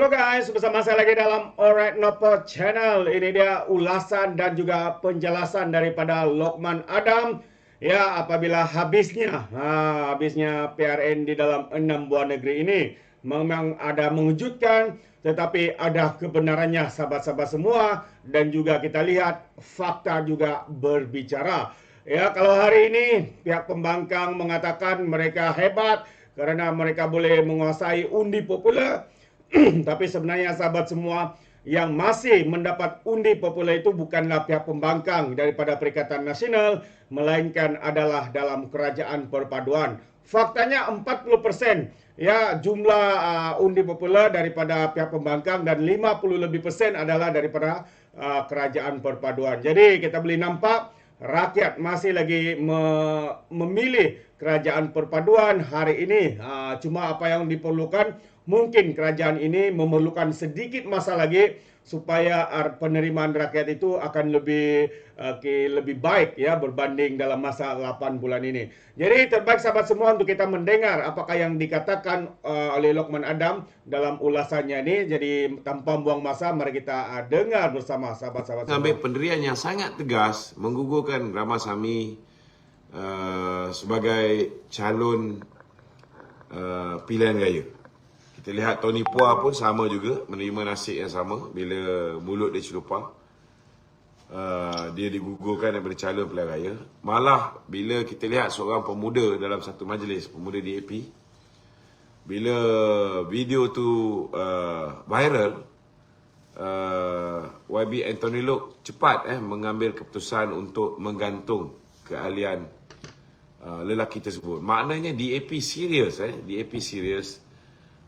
Halo guys, bersama saya lagi dalam Alright Nopo Channel. Ini dia ulasan dan juga penjelasan daripada Lokman Adam. Ya, apabila habisnya PRN di dalam 6 buah negeri ini memang ada mengejutkan, tetapi ada kebenarannya sahabat-sahabat semua, dan juga kita lihat fakta juga berbicara. Ya, kalau hari ini pihak pembangkang mengatakan mereka hebat karena mereka boleh menguasai undi popular. Tapi sebenarnya sahabat semua, yang masih mendapat undi popular itu bukanlah pihak pembangkang daripada Perikatan Nasional, melainkan adalah dalam Kerajaan Perpaduan. Faktanya 40% ya jumlah undi popular daripada pihak pembangkang, dan 50 lebih persen adalah daripada Kerajaan Perpaduan. Jadi kita boleh nampak rakyat masih lagi memilih Kerajaan Perpaduan hari ini. Cuma apa yang diperlukan, mungkin kerajaan ini memerlukan sedikit masa lagi supaya penerimaan rakyat itu akan lebih baik ya berbanding dalam masa 8 bulan ini. Jadi terbaik sahabat semua untuk kita mendengar apakah yang dikatakan oleh Lokman Adam dalam ulasannya ini. Jadi tanpa buang masa, mari kita dengar bersama sahabat-sahabat semua. Ambil pendirian yang sangat tegas menggugurkan Ramasamy sebagai calon pilihan raya. Kita lihat Tony Puah pun sama juga, menerima nasib yang sama bila mulut dia celupang. Dia digugurkan daripada calon pilihan raya. Malah bila kita lihat seorang pemuda dalam satu majlis, pemuda DAP, bila video tu viral, YB Anthony Loke cepat mengambil keputusan untuk menggantung keahlian lelaki tersebut. Maknanya DAP serius, DAP serius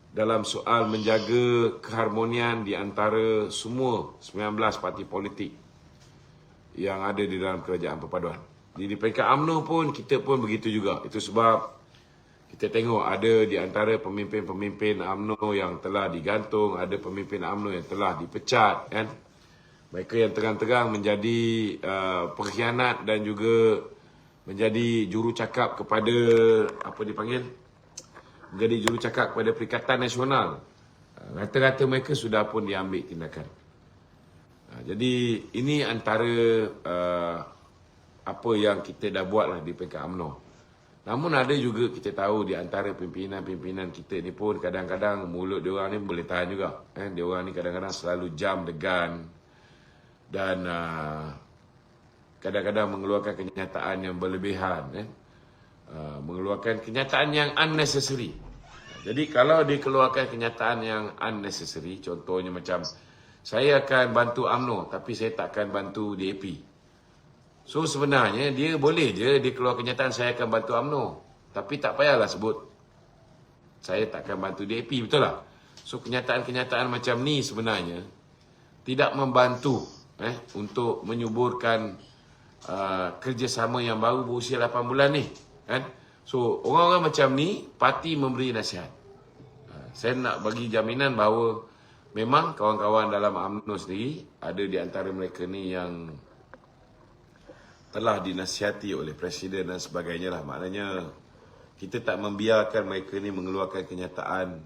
dalam soal menjaga keharmonian di antara semua 19 parti politik yang ada di dalam Kerajaan Perpaduan. Di peringkat UMNO pun kita pun begitu juga. Itu sebab kita tengok ada di antara pemimpin-pemimpin UMNO yang telah digantung, ada pemimpin UMNO yang telah dipecat, kan? Mereka yang terang-terang menjadi pengkhianat dan juga menjadi jurucakap kepada menjadi jurucakap kepada Perikatan Nasional. Rata-rata mereka sudah pun diambil tindakan. Jadi ini antara apa yang kita dah buatlah di peringkat UMNO. Namun ada juga kita tahu di antara pimpinan-pimpinan kita ni pun kadang-kadang mulut diorang ni boleh tahan juga. Diorang ni kadang-kadang selalu jam degan dan kadang-kadang mengeluarkan kenyataan yang berlebihan, mengeluarkan kenyataan yang unnecessary. Jadi kalau dia keluarkan kenyataan yang unnecessary, contohnya macam saya akan bantu UMNO tapi saya tak akan bantu DAP. So sebenarnya dia boleh je dia keluar kenyataan saya akan bantu UMNO, tapi tak payahlah sebut saya tak akan bantu DAP, betul tak? So kenyataan-kenyataan macam ni sebenarnya tidak membantu untuk menyuburkan kerjasama yang baru berusia 8 bulan ni, kan? So orang-orang macam ni parti memberi nasihat. Saya nak bagi jaminan bahawa memang kawan-kawan dalam UMNO sendiri ada di antara mereka ni yang telah dinasihati oleh Presiden dan sebagainya lah. Maknanya kita tak membiarkan mereka ni mengeluarkan kenyataan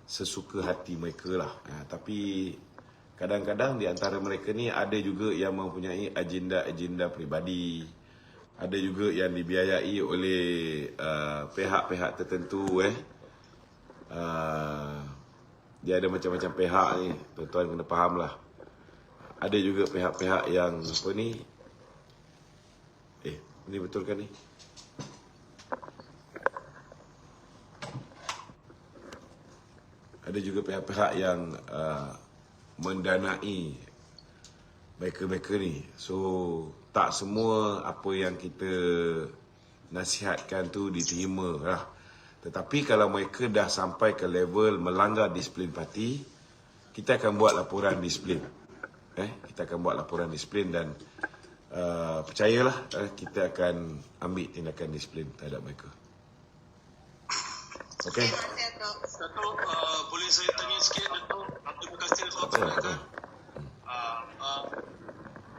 sesuka hati mereka lah. Tapi kadang-kadang di antara mereka ni ada juga yang mempunyai agenda-agenda peribadi. Ada juga yang dibiayai oleh pihak-pihak tertentu. Dia ada macam-macam pihak ni. Tuan-tuan kena faham lah. Ada juga pihak-pihak yang apa ni. Ini betul kan ni? Ada juga pihak-pihak yang mendanai mereka-mereka ni. So tak semua apa yang kita nasihatkan tu diterima lah. Tetapi kalau mereka dah sampai ke level melanggar disiplin parti, kita akan buat laporan disiplin. Kita akan buat laporan disiplin dan percayalah kita akan ambil tindakan disiplin terhadap mereka. Okey. Datuk, boleh saya tanya sikit, Datuk? Terima kasih Datuk.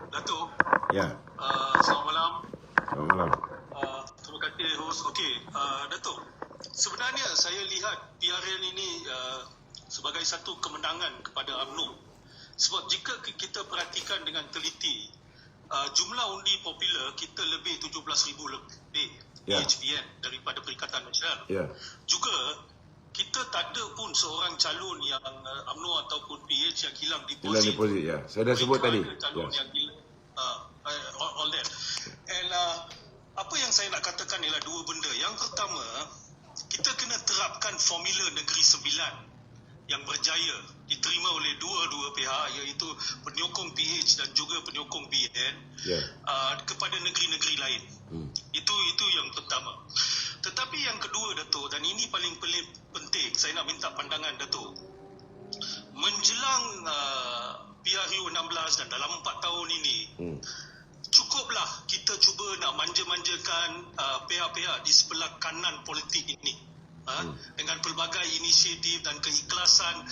Datuk. Ya. Selamat malam. Selamat malam. Terima kasih host. Okey, Datuk. Sebenarnya saya lihat PRN ini sebagai satu kemenangan kepada UMNO. Sebab jika kita perhatikan dengan teliti, jumlah undi popular kita lebih 17,000 lebih PHPN daripada Perikatan Nasional. Juga kita tak ada pun seorang calon yang UMNO ataupun PH yang hilang deposit. Saya dah sebut tadi. Calon yang hilang, all that. And apa yang saya nak katakan ialah dua benda. Yang pertama, kita kena terapkan formula Negeri Sembilan yang berjaya diterima oleh dua-dua pihak, iaitu penyokong PH dan juga penyokong BN kepada negeri-negeri lain. Itu yang pertama. Tetapi yang kedua, Datuk, dan ini paling penting, saya nak minta pandangan Datuk. Menjelang PRU 16 dan dalam 4 tahun ini, cukuplah kita cuba nak manja-manjakan pihak-pihak di sebelah kanan politik ini. Dengan pelbagai inisiatif dan keikhlasan,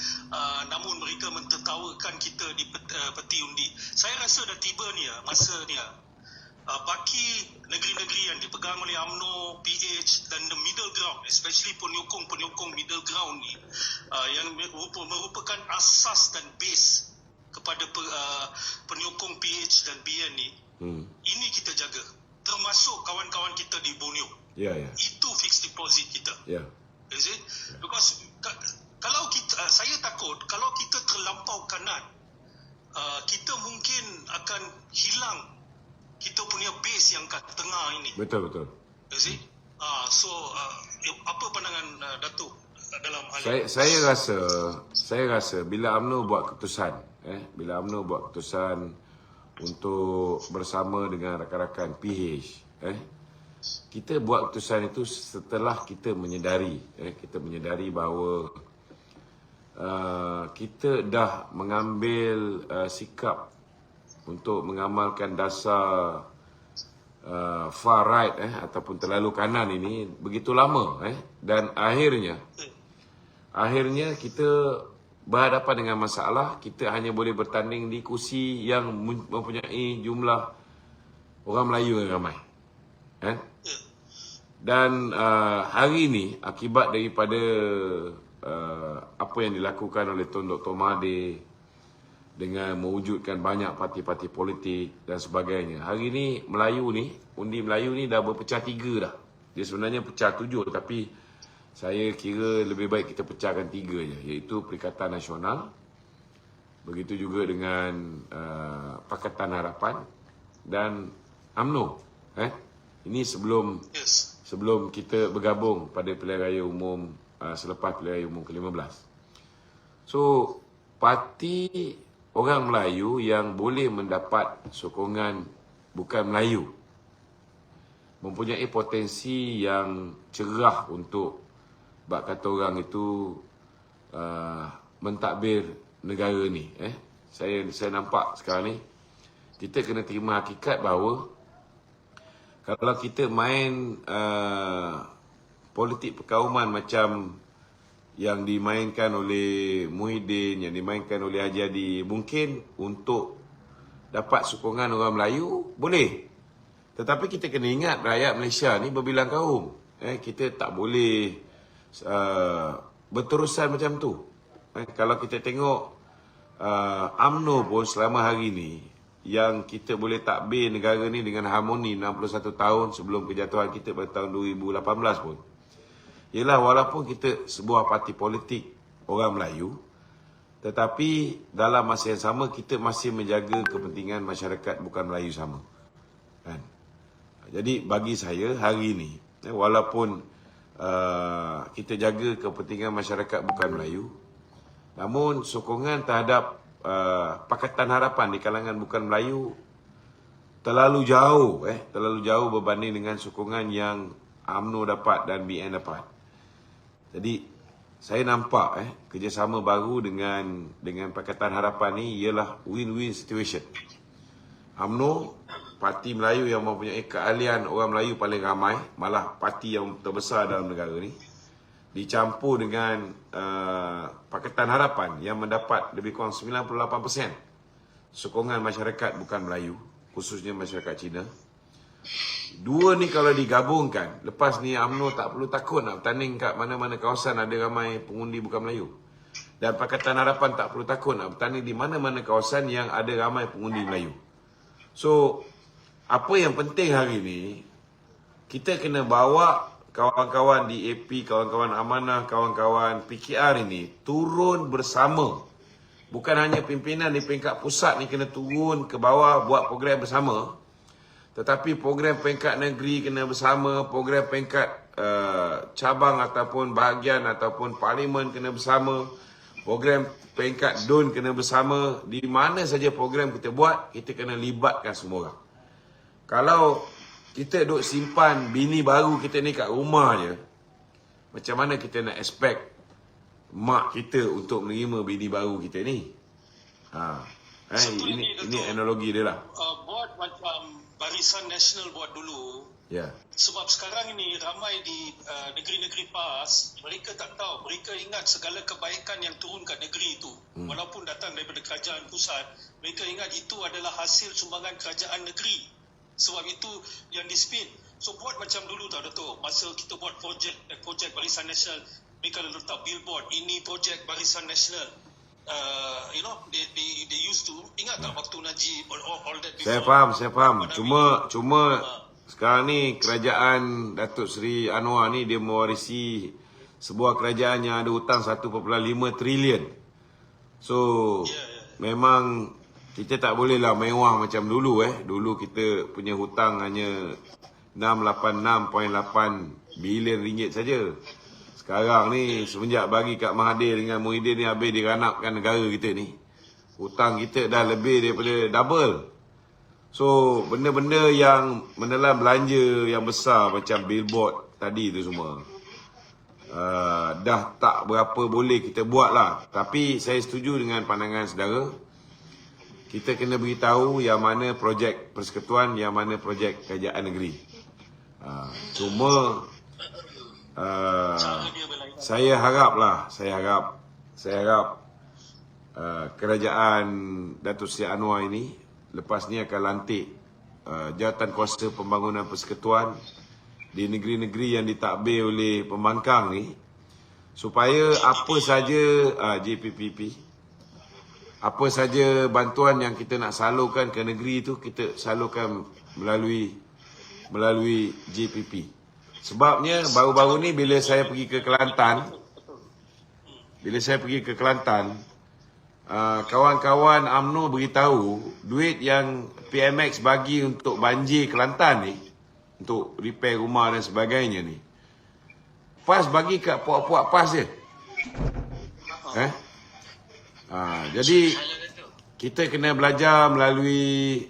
namun mereka mentertawakan kita di peti undi. Saya rasa dah tiba ni masa ni bagi negeri-negeri yang dipegang oleh UMNO, PH dan the middle ground, especially penyokong-penyokong middle ground ni, yang merupakan asas dan base kepada penyokong PH dan BN ni, ini kita jaga. Termasuk kawan-kawan kita di Borneo. Itu fixed deposit kita. You see? Because kalau kita, saya takut kalau kita terlampau kanan, kita mungkin akan hilang kita punya base yang kat tengah ini. Betul. You see? So apa pandangan Datuk dalam hal ini? Saya rasa bila UMNO buat keputusan untuk bersama dengan rakan-rakan PH, kita buat keputusan itu setelah kita menyedari bahawa kita dah mengambil sikap untuk mengamalkan dasar far right ataupun terlalu kanan ini begitu lama, dan akhirnya kita berhadapan dengan masalah. Kita hanya boleh bertanding di kursi yang mempunyai jumlah orang Melayu yang ramai. Dan hari ini akibat daripada apa yang dilakukan oleh Tun Dr. Mahathir dengan mewujudkan banyak parti-parti politik dan sebagainya, hari ini undi Melayu ni dah berpecah 3 dah. Dia sebenarnya pecah 7, tapi saya kira lebih baik kita pecahkan 3 je, iaitu Perikatan Nasional, begitu juga dengan Pakatan Harapan dan UMNO. Ini sebelum kita bergabung pada pilihan raya umum selepas pilihan raya umum ke-15. So, parti orang Melayu yang boleh mendapat sokongan bukan Melayu mempunyai potensi yang cerah untuk bak kata orang itu mentadbir negara ni. Saya nampak sekarang ni kita kena terima hakikat bahawa kalau kita main politik perkauman macam yang dimainkan oleh Muhyiddin, yang dimainkan oleh Haji Hadi, mungkin untuk dapat sokongan orang Melayu, boleh. Tetapi kita kena ingat rakyat Malaysia ni berbilang kaum. Kita tak boleh berterusan macam tu. Kalau kita tengok UMNO pun selama hari ni, yang kita boleh takbir negara ni dengan harmoni 61 tahun sebelum kejatuhan kita pada tahun 2018 pun, ialah walaupun kita sebuah parti politik orang Melayu, tetapi dalam masa yang sama kita masih menjaga kepentingan masyarakat bukan Melayu sama. Jadi bagi saya hari ini, walaupun kita jaga kepentingan masyarakat bukan Melayu, namun sokongan terhadap Pakatan Harapan di kalangan bukan Melayu terlalu jauh berbanding dengan sokongan yang UMNO dapat dan BN dapat. Jadi saya nampak kerjasama baru dengan Pakatan Harapan ni ialah win-win situation. UMNO, parti Melayu yang mempunyai keahlian orang Melayu paling ramai, malah parti yang terbesar dalam negara ni, dicampur dengan Pakatan Harapan yang mendapat lebih kurang 98% sokongan masyarakat bukan Melayu, khususnya masyarakat Cina. Dua ni kalau digabungkan, lepas ni UMNO tak perlu takut nak bertanding kat mana-mana kawasan ada ramai pengundi bukan Melayu. Dan Pakatan Harapan tak perlu takut nak bertanding di mana-mana kawasan yang ada ramai pengundi Melayu. So, apa yang penting hari ni, kita kena bawa kawan-kawan di AP, kawan-kawan Amanah, kawan-kawan PKR ini turun bersama. Bukan hanya pimpinan di peringkat pusat ni kena turun ke bawah buat program bersama. Tetapi program peringkat negeri kena bersama, program peringkat cabang ataupun bahagian ataupun parlimen kena bersama, program peringkat DUN kena bersama. Di mana saja program kita buat, kita kena libatkan semua orang. Kalau kita duk simpan bini baru kita ni kat rumah je, macam mana kita nak expect mak kita untuk menerima bini baru kita ni? Ini analogi dia lah. Buat macam Barisan Nasional buat dulu. Ya. Sebab sekarang ini ramai di negeri-negeri PAS, mereka tak tahu, mereka ingat segala kebaikan yang turun kat negeri itu, walaupun datang daripada kerajaan pusat, mereka ingat itu adalah hasil sumbangan kerajaan negeri. Sebab itu yang dispin. So buat macam dulu tau Dato', masa kita buat projek Barisan Nasional, mereka letak billboard, ini projek Barisan Nasional. They used to, ingat tak waktu Najib all that before? Saya faham. Cuma sekarang ni kerajaan Datuk Seri Anwar ni dia mewarisi sebuah kerajaan yang ada hutang 1.5 trilion. So memang kita tak boleh lah mewah macam dulu Dulu kita punya hutang hanya 686.8 bilion ringgit saja. Sekarang ni semenjak bagi Kak Mahathir dengan Muhyiddin ni habis diranapkan negara kita ni, hutang kita dah lebih daripada double. So benda-benda yang menelan belanja yang besar macam billboard tadi tu semua dah tak berapa boleh kita buat lah. Tapi saya setuju dengan pandangan saudara. Kita kena beritahu yang mana projek persekutuan, yang mana projek kerajaan negeri. Cuma saya harap kerajaan Datuk Seri Anwar ini lepas ni akan lantik jawatan kuasa pembangunan persekutuan di negeri-negeri yang ditadbir oleh pembangkang ni, supaya apa saja JPPP, apa saja bantuan yang kita nak salurkan ke negeri itu, kita salurkan melalui JPP. Sebabnya baru-baru ni bila saya pergi ke Kelantan, kawan-kawan UMNO beritahu duit yang PMX bagi untuk banjir Kelantan ni, untuk repair rumah dan sebagainya ni, PAS bagi kat puak-puak PAS je. Jadi kita kena belajar melalui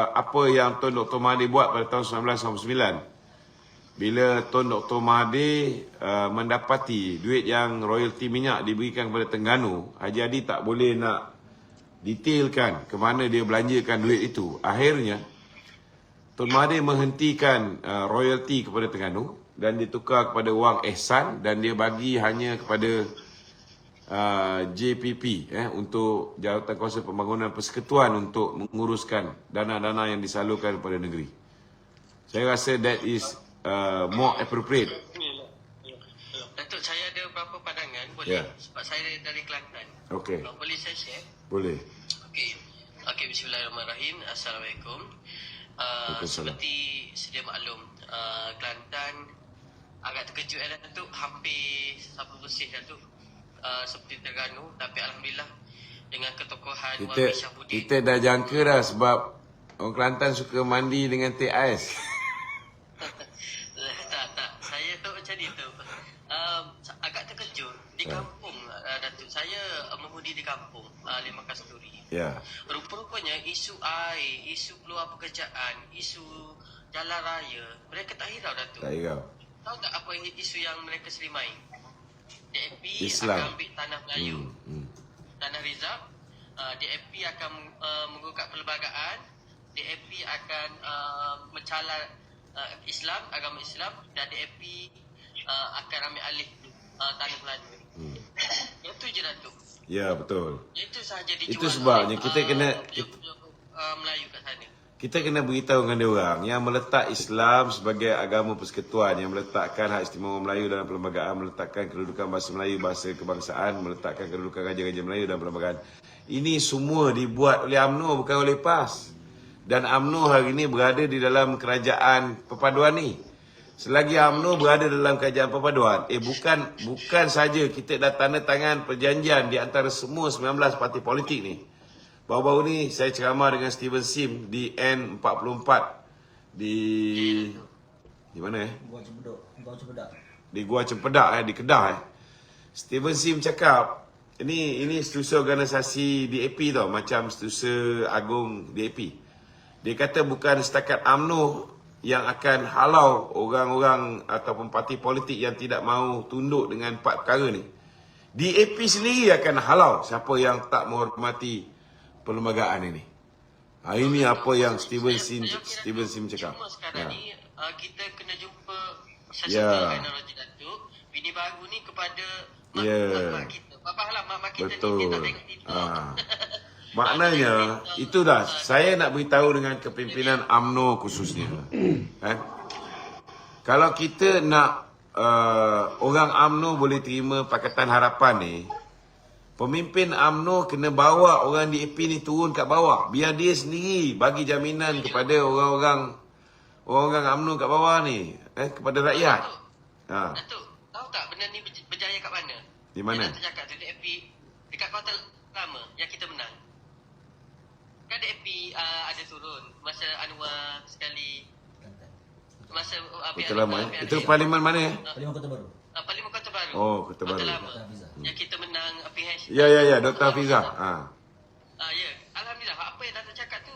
apa yang Tun Dr. Mahathir buat pada tahun 1999. Bila Tun Dr. Mahathir mendapati duit yang royalti minyak diberikan kepada Terengganu, Haji Hadi tak boleh nak detailkan ke mana dia belanjakan duit itu. Akhirnya Tun Mahathir menghentikan royalti kepada Terengganu dan ditukar kepada wang ihsan, dan dia bagi hanya kepada JPP untuk Jawatan Kuasa Pembangunan Persekutuan untuk menguruskan dana-dana yang disalurkan kepada negeri. Saya rasa that is more appropriate. Datuk, saya ada beberapa pandangan, boleh? Sebab saya dari Kelantan. Okey. Boleh saya share? Boleh. Okey, bismillahirrahmanirrahim. Assalamualaikum. Seperti sedia maklum, Kelantan agak terkejut Datuk, hampir sama bersih Datuk, seperti Terengganu. Tapi alhamdulillah dengan ketokohan Wan Syahbudin, kita dah jangka dah, sebab orang Kelantan suka mandi dengan teh ais. tak, saya tu macam ni tu. Agak terkejut di kampung Datuk. Saya menghudi di kampung Lima Kasturi. Ya. Rupa-rupanya isu air, isu peluang pekerjaan, isu jalan raya, mereka tak hirau Datuk. Tak hirau. Tahu tak apa isu yang mereka selimai? DAP Islam akan ambil tanah Melayu, tanah Rizab. DAP akan menggugat perlembagaan. DAP akan mencalar Islam, agama Islam, dan DAP akan ambil alih tanah Melayu. Itu je Datuk. Ya, betul. Itu sahaja dijual. Itu sebabnya kita kena Melayu kat sana. kita kena beritahu dengan dia orang yang meletak Islam sebagai agama persekutuan, yang meletakkan hak istimewa Melayu dalam perlembagaan, meletakkan kedudukan bahasa Melayu, bahasa kebangsaan, meletakkan kedudukan Raja-Raja Melayu dalam perlembagaan. Ini semua dibuat oleh UMNO, bukan oleh PAS. Dan UMNO hari ini berada di dalam kerajaan perpaduan ni. Selagi UMNO berada dalam kerajaan perpaduan, bukan saja kita dah tanda tangan perjanjian di antara semua 19 parti politik ni. Baru-baru ni saya ceramah dengan Steven Sim di N44 di mana di Gua Cempedak di Kedah. Steven Sim cakap ini setiausaha organisasi DAP tau, macam setiausaha agung DAP. Dia kata bukan setakat UMNO yang akan halau orang-orang ataupun parti politik yang tidak mahu tunduk dengan 4 perkara ni. DAP sendiri akan halau siapa yang tak menghormati perlembagaan ini. Ini apa yang Steven Sim cakap. Cuma sekarang ni kita kena jumpa sesuatu Ya. teknologi Datuk. Bini baru ni kepada Ya. mak kita. Faham mak kita ni dia Betul. tak tengok itu. Maknanya itu dah saya nak beritahu dengan kepimpinan UMNO khususnya. Kalau kita nak orang UMNO boleh terima Pakatan Harapan ni, pemimpin UMNO kena bawa orang DAP ni turun kat bawah. Biar dia sendiri bagi jaminan kepada orang-orang UMNO kat bawah ni, kepada rakyat. Datuk, tahu tak benda ni berjaya kat mana? Di mana? Dia cakap tu DAP dekat Kota Lama yang kita menang. Kan DAP ada turun masa Anwar sekali. Masa Betul lama Itu parlimen mana Parlimen Kota Baru. Parlimen Kota Baru. Oh, Kota Baru. Lama. Kota Hafiza. Yang kita menang PH. Ya, Dr. Hafizah. Ya, alhamdulillah apa yang Datuk cakap tu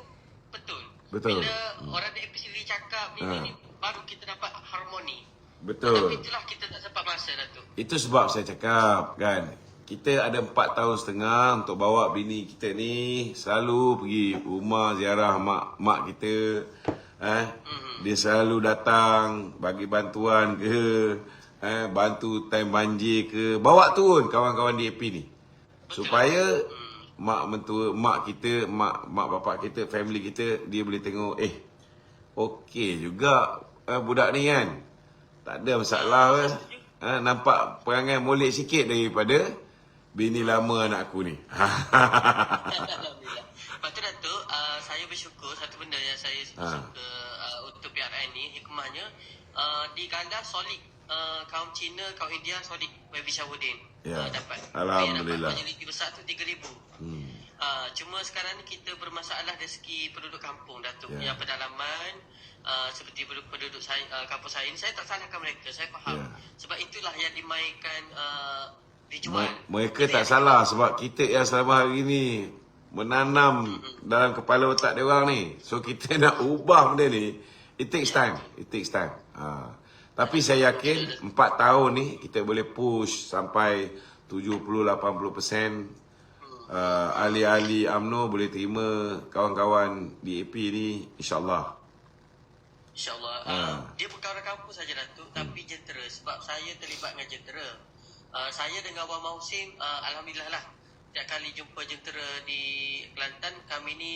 betul. Betul. Bila orang DAP sendiri cakap ni baru kita dapat harmoni. Betul. Tapi itulah kita tak sempat masa Datuk. Itu sebab saya cakap kan, kita ada 4 tahun setengah untuk bawa bini kita ni selalu pergi rumah ziarah mak kita. Dia selalu datang bagi bantuan ke, bantu time banjir ke, bawa turun kawan-kawan DAP ni. Supaya mak kita, mak bapak kita, family kita, dia boleh tengok okey juga budak ni kan. Tak ada masalah kan. Nampak perangai molek sikit daripada bini lama anak aku ni. Alhamdulillah. Lepas tu Datuk, saya bersyukur satu benda yang saya suka untuk PRN ni, hikmahnya di kandang solid kaum Cina, kaum India solid Baby Syahudin dapat. Alhamdulillah. Majoriti besar tu 3,000. Cuma sekarang ni kita bermasalah dari segi penduduk kampung Datuk. Yang pedalaman seperti penduduk saya, kampung saya ni, saya tak salahkan mereka, saya faham. Sebab itulah yang dimainkan dijual. Mereka tak salah sebab kita yang selama hari ni menanam dalam kepala otak dia orang ni. So kita nak ubah benda ni, it takes time. Tapi saya yakin 4 tahun ni kita boleh push sampai 70-80% ahli-ahli UMNO boleh terima kawan-kawan DAP ni, insyaAllah. InsyaAllah. Dia bukan orang kampung saja Datuk, tapi jentera. Sebab saya terlibat dengan jentera. Saya dengan Wan Mahusin, alhamdulillah lah. Setiap kali jumpa jentera di Kelantan, kami ni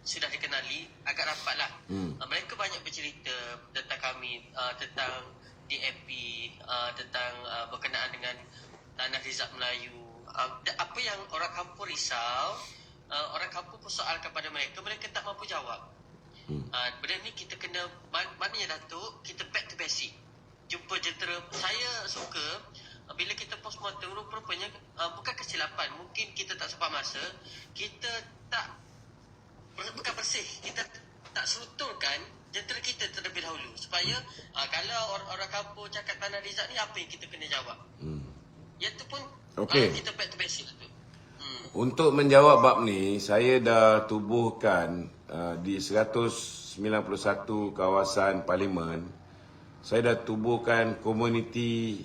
sudah dikenali, agak rapat lah. Mereka banyak bercerita tentang kami, tentang DAP, tentang berkenaan dengan Tanah Rizab Melayu. Apa yang orang kampung risau, orang kampung persoal kepada mereka, mereka tak mampu jawab. Benda ni kita kena, maknanya Datuk, kita back to basic. Jumpa jentera, saya suka bila kita postmortem, rupanya bukan kesilapan, mungkin kita tak sempat masa, kita tak bukan bersih, kita tak seruturkan jentera kita terlebih dahulu, supaya kalau orang kampung cakap Tanah Rizal ni, apa yang kita kena jawab. Yang tu pun kita back to basic tu. Untuk menjawab bab ni, saya dah tubuhkan di 191 kawasan parlimen, saya dah tubuhkan komuniti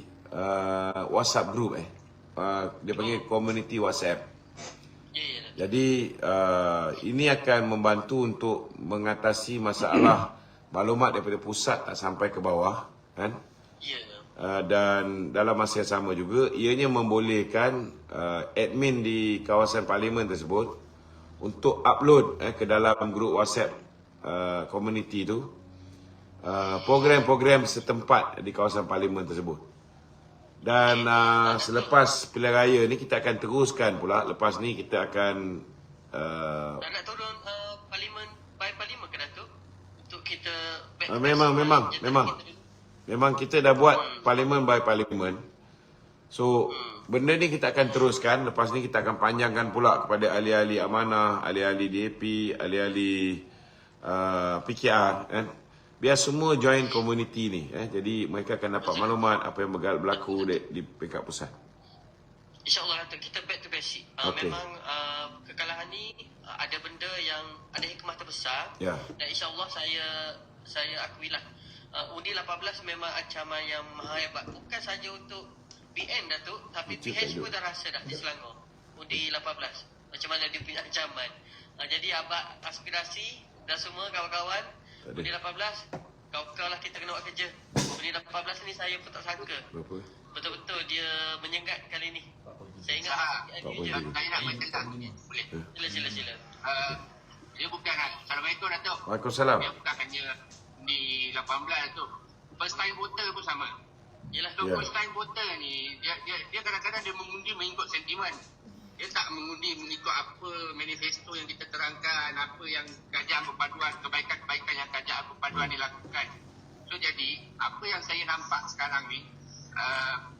WhatsApp group dia panggil community WhatsApp. Jadi ini akan membantu untuk mengatasi masalah maklumat daripada pusat tak sampai ke bawah kan. Dan dalam masa yang sama juga ianya membolehkan admin di kawasan parlimen tersebut untuk upload ke dalam grup WhatsApp komuniti tu program-program setempat di kawasan parlimen tersebut. Dan selepas pilihan raya ni kita akan teruskan pula. Lepas ni kita akan nak turun parlimen ke Datuk? Untuk kita memang kita dah buat parlimen by parlimen. So benda ni kita akan teruskan. Lepas ni kita akan panjangkan pula kepada ahli-ahli amanah, ahli-ahli DAP, ahli-ahli PKR kan. Biar semua join community ni jadi mereka akan dapat maklumat apa yang berlaku di peringkat pusat. InsyaAllah Datuk, kita back to basic. Okay. Memang kekalahan ni ada benda yang ada hikmah terbesar. Ya. Dan insyaAllah saya akuilah undi 18 memang ancaman yang maha hebat. Bukan saja untuk PN Datuk, tapi PH pun dah rasa dah di Selangor. Undi 18 macam mana dia punya ancaman. Jadi abang aspirasi dan semua kawan-kawan, undi 18 kau lah kita kena buat kerja. Undi 18 ni saya pun tak sangka Berapa? betul-betul dia menyengat kali ni. Saya ingat Saya nak bercerita boleh? Sila. Dia bukan Assalamualaikum Datuk. Waalaikumsalam. Dia bukan hanya di 18 tu. First time voter pun sama. Yelah. So first time voter ni dia kadang-kadang dia mengundi mengikut sentimen. Dia tak mengundi mengikut apa manifesto yang kita terangkan, apa yang kajian perpaduan, kebaikan-kebaikan yang kajian perpaduan dilakukan. So jadi apa yang saya nampak sekarang ni,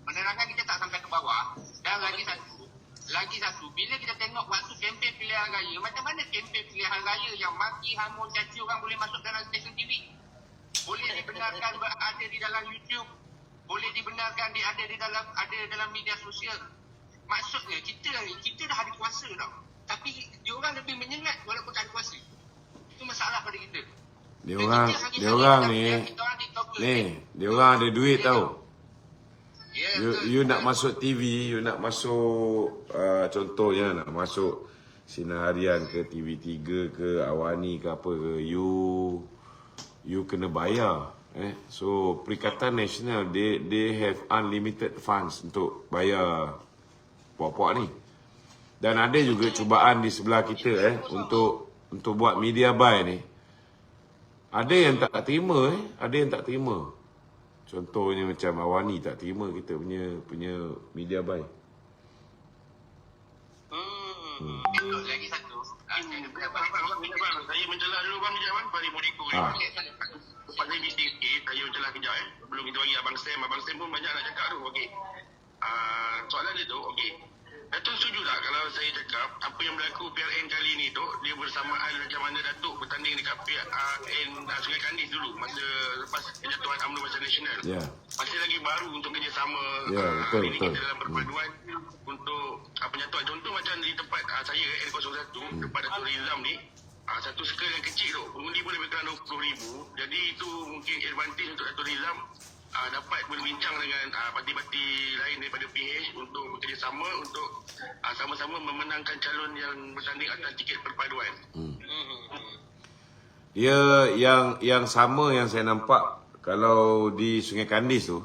penerangan kita tak sampai ke bawah. Dan lagi satu, bila kita tengok waktu kempen pilihan raya, macam mana kempen pilihan raya yang maki, hamun, caci orang boleh masuk dalam stesen TV? Boleh dibenarkan berada di dalam YouTube, boleh dibenarkan ada dalam media sosial. Maksudnya kita dah ada kuasa tau. Tapi diorang lebih menyengat walaupun tak ada kuasa. Itu masalah pada kita. Diorang ada duit tau. You nak masuk TV, you nak masuk contohnya nak masuk Sinar Harian ke TV3 ke Awani ke apa ke, you kena bayar. So Perikatan Nasional they have unlimited funds untuk bayar puak-puak ni. Dan ada juga cubaan di sebelah kita untuk buat media buy ni. Ada yang tak terima ada yang tak terima. Contohnya macam Awani tak terima kita punya media buy. Lagi satu. Saya menjelaskan dulu bang kejap bang, Bari Modiko ni. Lepas saya bisik sikit, saya menjelaskan kejap Belum kita bagi Abang Sam pun banyak nak cakap tu, okey. Soalan dia tu, okey. Datuk setuju tak kalau saya cakap apa yang berlaku PRN kali ni tu, dia bersamaan macam mana Datuk bertanding dekat PRN Sungai Kandis dulu masa lepas kejatuhan UMNO Barisan Nasional. Ya. Masih lagi baru untuk kerjasama betul. ini kita dalam perpaduan untuk penyatuan. Contoh macam di tempat saya N01 tempat Datuk Rizam ni, satu skala yang kecil tu, pengundi pun lebih kurang 20,000. Jadi itu mungkin advantage untuk Datuk Rizam dapat berbincang dengan parti-parti lain daripada PH untuk bekerjasama untuk sama-sama memenangkan calon yang bertanding atas tiket perpaduan. Ya, yang sama yang saya nampak kalau di Sungai Kandis tu,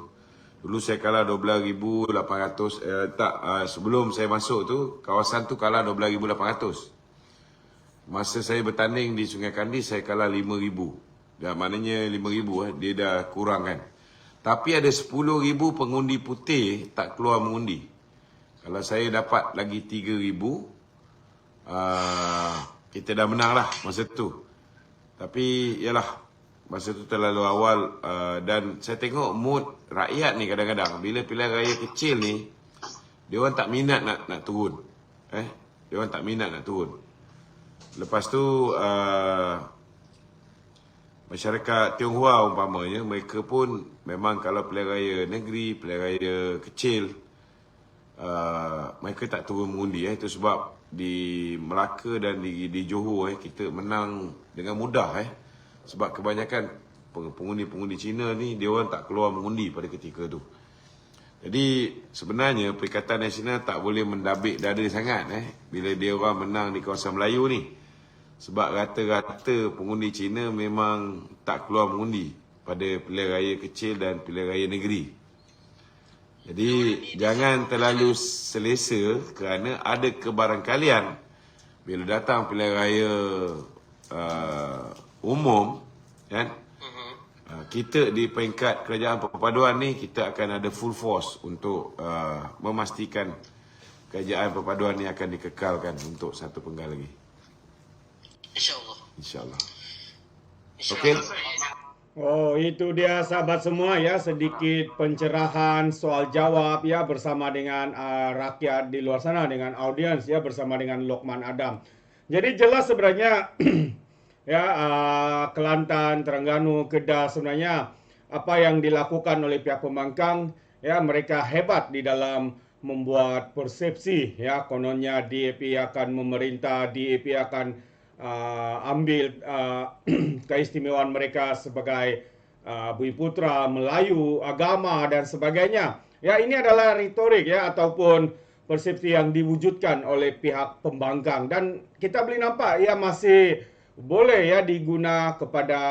dulu saya kalah 12,800 sebelum saya masuk tu kawasan tu kalah 12,800. Masa saya bertanding di Sungai Kandis saya kalah 5,000. Dan maknanya 5,000 dia dah kurang kan. Tapi ada 10,000 pengundi putih tak keluar mengundi. Kalau saya dapat lagi 3,000, kita dah menang lah masa tu. Tapi yalah, masa tu terlalu awal dan saya tengok mood rakyat ni kadang-kadang bila pilihan raya kecil ni, dia orang tak minat nak turun. Dia orang tak minat nak turun. Lepas tu masyarakat Tionghoa umpamanya, mereka pun memang kalau pilihan raya negeri, pilihan raya kecil, mereka tak turun mengundi. Itu sebab di Melaka dan di Johor kita menang dengan mudah. Sebab kebanyakan pengundi-pengundi Cina ni, dia orang tak keluar mengundi pada ketika tu. Jadi sebenarnya Perikatan Nasional tak boleh mendabik dada sangat bila dia orang menang di kawasan Melayu ni. Sebab rata-rata pengundi Cina memang tak keluar mengundi pada pilihan raya kecil dan pilihan raya negeri. Jadi jangan terlalu selesa kerana ada kebarangkalian bila datang pilihan raya umum, kan? Kita di peringkat kerajaan perpaduan ni, kita akan ada full force untuk memastikan kerajaan perpaduan ni akan dikekalkan untuk satu penggal lagi. InsyaAllah. InsyaAllah. InsyaAllah. Okey. Oh, itu dia sahabat semua ya, sedikit pencerahan soal jawab ya bersama dengan rakyat di luar sana, dengan audiens ya, bersama dengan Lokman Adam. Jadi jelas sebenarnya ya Kelantan, Terengganu, Kedah sebenarnya apa yang dilakukan oleh pihak pembangkang ya, mereka hebat di dalam membuat persepsi ya, kononnya DAP akan memerintah, DAP akan ambil keistimewaan mereka sebagai Bumi Putra, Melayu, agama dan sebagainya. Ya, ini adalah retorik ya, ataupun persepsi yang diwujudkan oleh pihak pembangkang, dan kita boleh nampak ya masih boleh ya diguna kepada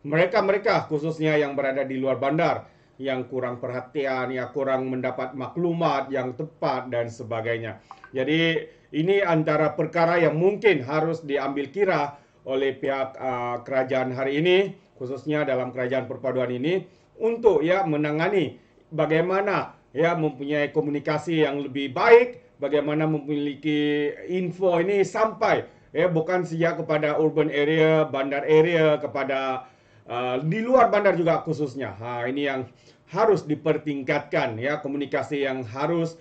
mereka-mereka khususnya yang berada di luar bandar, yang kurang perhatian, ya kurang mendapat maklumat yang tepat dan sebagainya. Jadi ini antara perkara yang mungkin harus diambil kira oleh pihak kerajaan hari ini, khususnya dalam kerajaan perpaduan ini, untuk ya menangani bagaimana ya mempunyai komunikasi yang lebih baik, bagaimana memiliki info ini sampai ya bukan saja kepada urban area, bandar area, kepada di luar bandar juga khususnya. Ini yang harus dipertingkatkan ya, komunikasi yang harus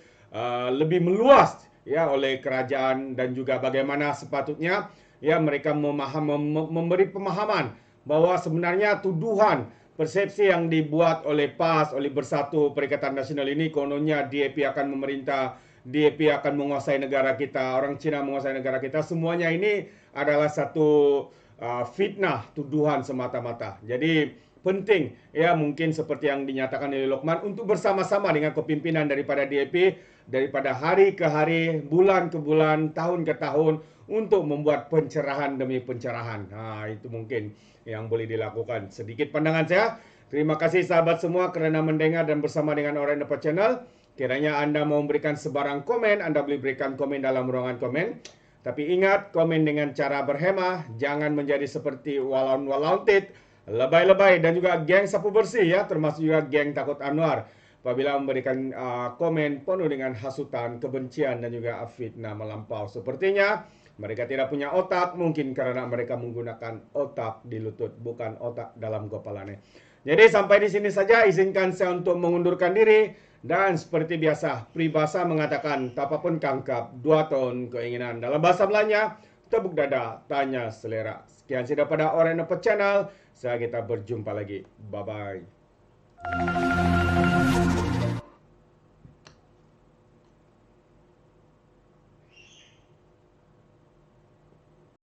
lebih meluas ya oleh kerajaan, dan juga bagaimana sepatutnya ya mereka memberi pemahaman bahwa sebenarnya tuduhan persepsi yang dibuat oleh PAS, oleh Bersatu Perikatan Nasional ini, kononnya DAP akan memerintah, DAP akan menguasai negara kita, orang Cina menguasai negara kita, semuanya ini adalah satu fitnah, tuduhan semata-mata. Jadi penting ya, mungkin seperti yang dinyatakan oleh Lokman, untuk bersama-sama dengan kepimpinan daripada DAP, daripada hari ke hari, bulan ke bulan, tahun ke tahun, untuk membuat pencerahan demi pencerahan. Itu mungkin yang boleh dilakukan. Sedikit pandangan saya. Terima kasih sahabat semua kerana mendengar dan bersama dengan Alright No Pot Channel. Kiranya anda mau memberikan sebarang komen, anda boleh berikan komen dalam ruangan komen. Tapi ingat, komen dengan cara berhemah, jangan menjadi seperti walaun-walautit, lebay-lebay, dan juga geng sapu bersih ya, termasuk juga geng Takut Anwar, apabila memberikan komen penuh dengan hasutan, kebencian dan juga fitnah melampau. Sepertinya mereka tidak punya otak, mungkin karena mereka menggunakan otak di lutut, bukan otak dalam kepalanya. Jadi sampai di sini saja, izinkan saya untuk mengundurkan diri. Dan seperti biasa, peribahasa mengatakan, tapapun kangkap, 2 tahun keinginan. Dalam bahasa Melayunya, tepuk dada, tanya selera. Sekian sudah pada Alright No Pot Channel. Saya kita berjumpa lagi. Bye-bye.